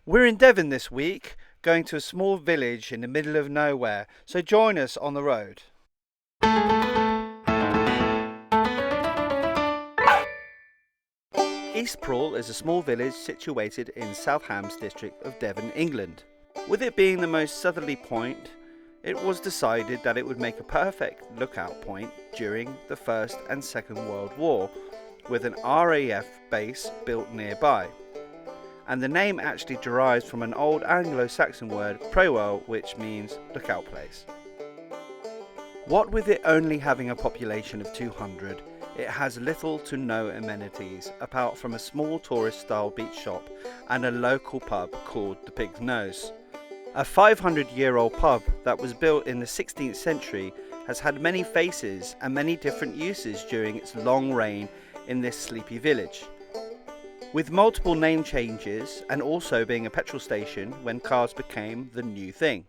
We're in Devon this week, going to a small village in the middle of nowhere, so join us on the road. East Prawle is a small village situated in South Hams district of Devon, England. With it being the most southerly point, it was decided that it would make a perfect lookout point during the First and Second World War, with an RAF base built nearby. And the name actually derives from an old Anglo-Saxon word, Prawle, which means lookout place. What with it only having a population of 200, it has little to no amenities apart from a small tourist-style beach shop and a local pub called the Pig's Nose. A 500-year-old pub that was built in the 16th century has had many faces and many different uses during its long reign in this sleepy village. With multiple name changes and also being a petrol station when cars became the new thing.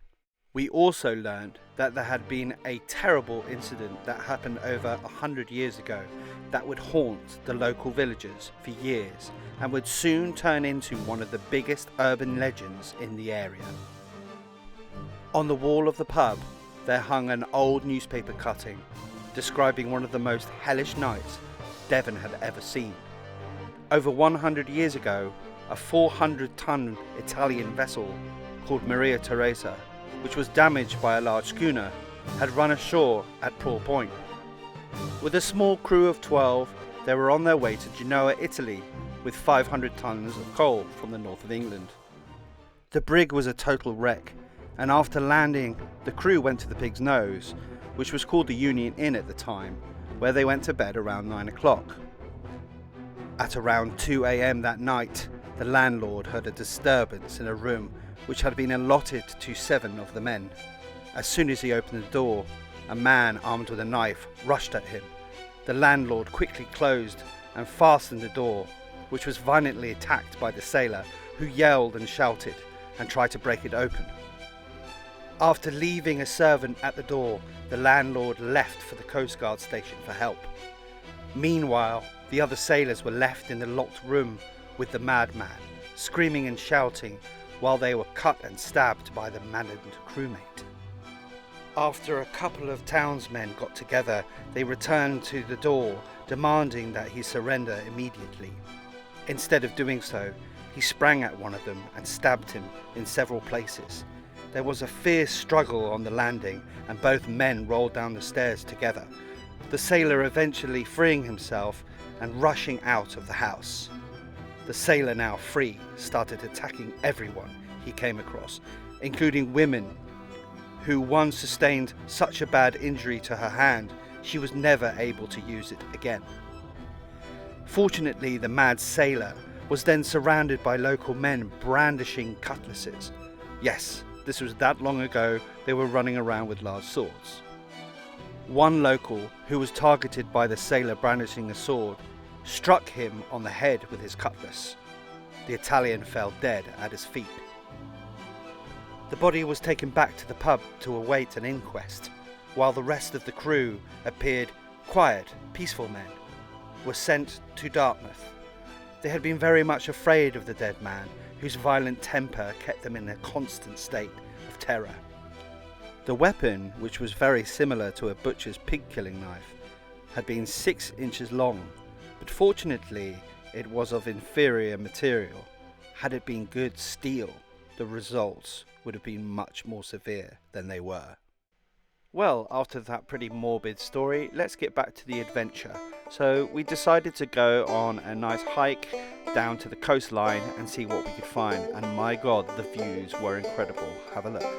We also learned that there had been a terrible incident that happened over 100 years ago that would haunt the local villagers for years and would soon turn into one of the biggest urban legends in the area. On the wall of the pub there hung an old newspaper cutting describing one of the most hellish nights Devon had ever seen. Over 100 years ago, a 400-ton Italian vessel called Maria Teresa, which was damaged by a large schooner, had run ashore at Prawle Point. With a small crew of 12, they were on their way to Genoa, Italy, with 500 tons of coal from the north of England. The brig was a total wreck, and after landing, the crew went to the Pig's Nose, which was called the Union Inn at the time, where they went to bed around 9 o'clock. At around 2 a.m. that night, the landlord heard a disturbance in a room which had been allotted to 7 of the men. As soon as he opened the door, a man armed with a knife rushed at him. The landlord quickly closed and fastened the door, which was violently attacked by the sailor, who yelled and shouted and tried to break it open. After leaving a servant at the door, the landlord left for the Coast Guard station for help. Meanwhile, the other sailors were left in the locked room with the madman, screaming and shouting while they were cut and stabbed by the maddened crewmate. After a couple of townsmen got together, they returned to the door, demanding that he surrender immediately. Instead of doing so, he sprang at one of them and stabbed him in several places. There was a fierce struggle on the landing, and both men rolled down the stairs together, the sailor eventually freeing himself and rushing out of the house. The sailor, now free, started attacking everyone he came across, including women, who once sustained such a bad injury to her hand, she was never able to use it again. Fortunately, the mad sailor was then surrounded by local men brandishing cutlasses. Yes, this was that long ago they were running around with large swords. One local, who was targeted by the sailor brandishing a sword, struck him on the head with his cutlass. The Italian fell dead at his feet. The body was taken back to the pub to await an inquest, while the rest of the crew appeared quiet, peaceful men, were sent to Dartmouth. They had been very much afraid of the dead man, whose violent temper kept them in a constant state of terror. The weapon, which was very similar to a butcher's pig-killing knife, had been 6 inches long, but fortunately it was of inferior material. Had it been good steel, the results would have been much more severe than they were. Well, after that pretty morbid story, let's get back to the adventure. So we decided to go on a nice hike down to the coastline and see what we could find, and my god, the views were incredible. Have a look.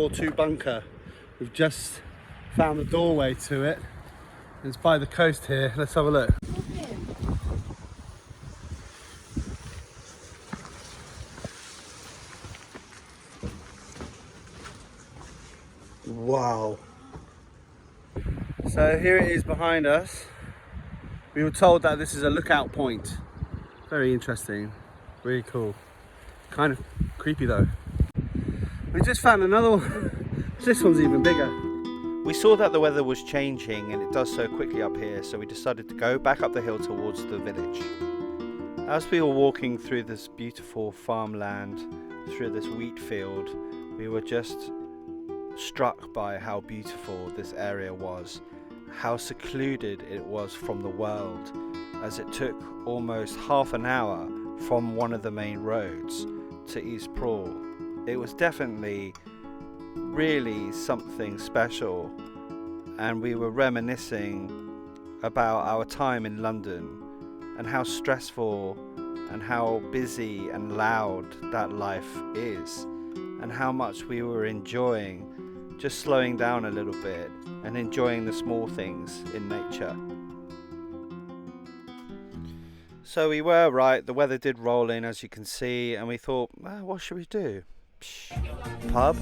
War II bunker. We've just found the doorway to it. It's by the coast here. Let's have a look. Wow. So here it is behind us. We were told that this is a lookout point. Very interesting, really cool. Kind of creepy though. We just found another one. This one's even bigger. We saw that the weather was changing and it does so quickly up here, so we decided to go back up the hill towards the village. As we were walking through this beautiful farmland, through this wheat field, we were just struck by how beautiful this area was, how secluded it was from the world, as it took almost half an hour from one of the main roads to East Prawle. It was definitely really something special, and we were reminiscing about our time in London and how stressful and how busy and loud that life is, and how much we were enjoying just slowing down a little bit and enjoying the small things in nature. So we were right, the weather did roll in, as you can see, and we thought, what should we do? Pub?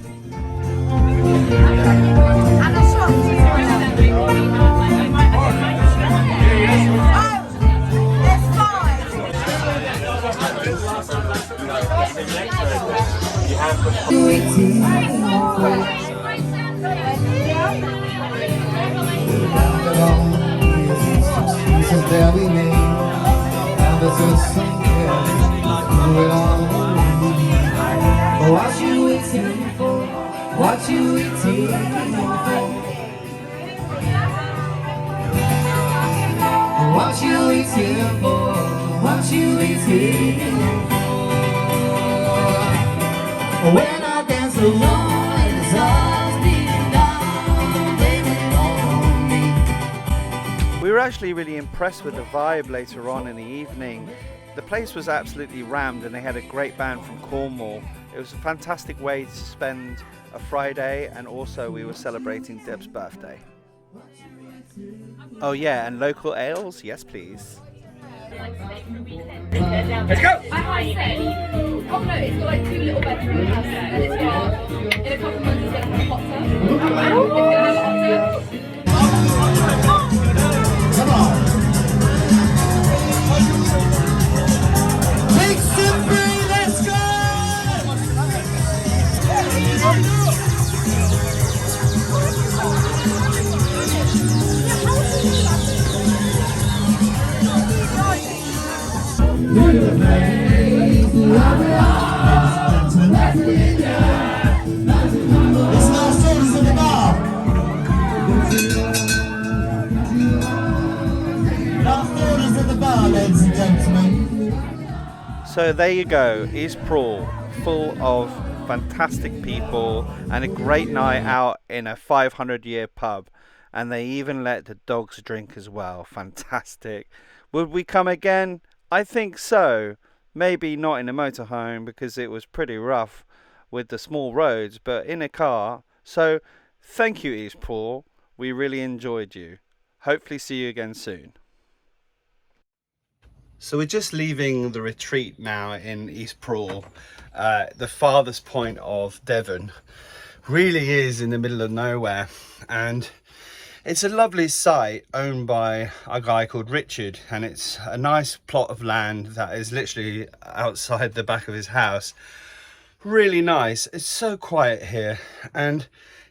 What you waiting for? What you waiting for? What you waiting for? What you waiting for? When I dance alone and the sun's beating down, they will on me. We were actually really impressed with the vibe later on in the evening. The place was absolutely rammed and they had a great band from Cornwall. It was a fantastic way to spend a Friday, and also we were celebrating Deb's birthday. Oh yeah, and local ales? Yes please. Let's go! Oh no, it's got like 2 little bedrooms and it's got, in a couple of months it's going to have a hot tub. It's going to have a hot tub. Come on. Take some free, let's go! It's last orders at the bar. Last orders at the bar, ladies and gentlemen. So there you go, East Prawle, full of fantastic people and a great night out in a 500-year pub, and they even let the dogs drink as well. Fantastic. Would we come again? I think so. Maybe not in a motorhome because it was pretty rough with the small roads, but in a car. So thank you, East Prawle. We really enjoyed you. Hopefully see you again soon. So we're just leaving the retreat now in East Prawle. The farthest point of Devon really is in the middle of nowhere, and it's a lovely site owned by a guy called Richard, and it's a nice plot of land that is literally outside the back of his house. Really nice. It's so quiet here, and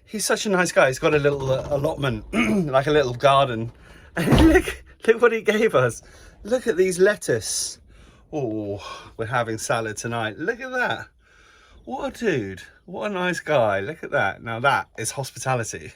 he's such a nice guy. He's got a little allotment, like a little garden. And look what he gave us. Look at these lettuce. Oh, we're having salad tonight. Look at that. What a dude. What a nice guy. Look at that. Now that is hospitality.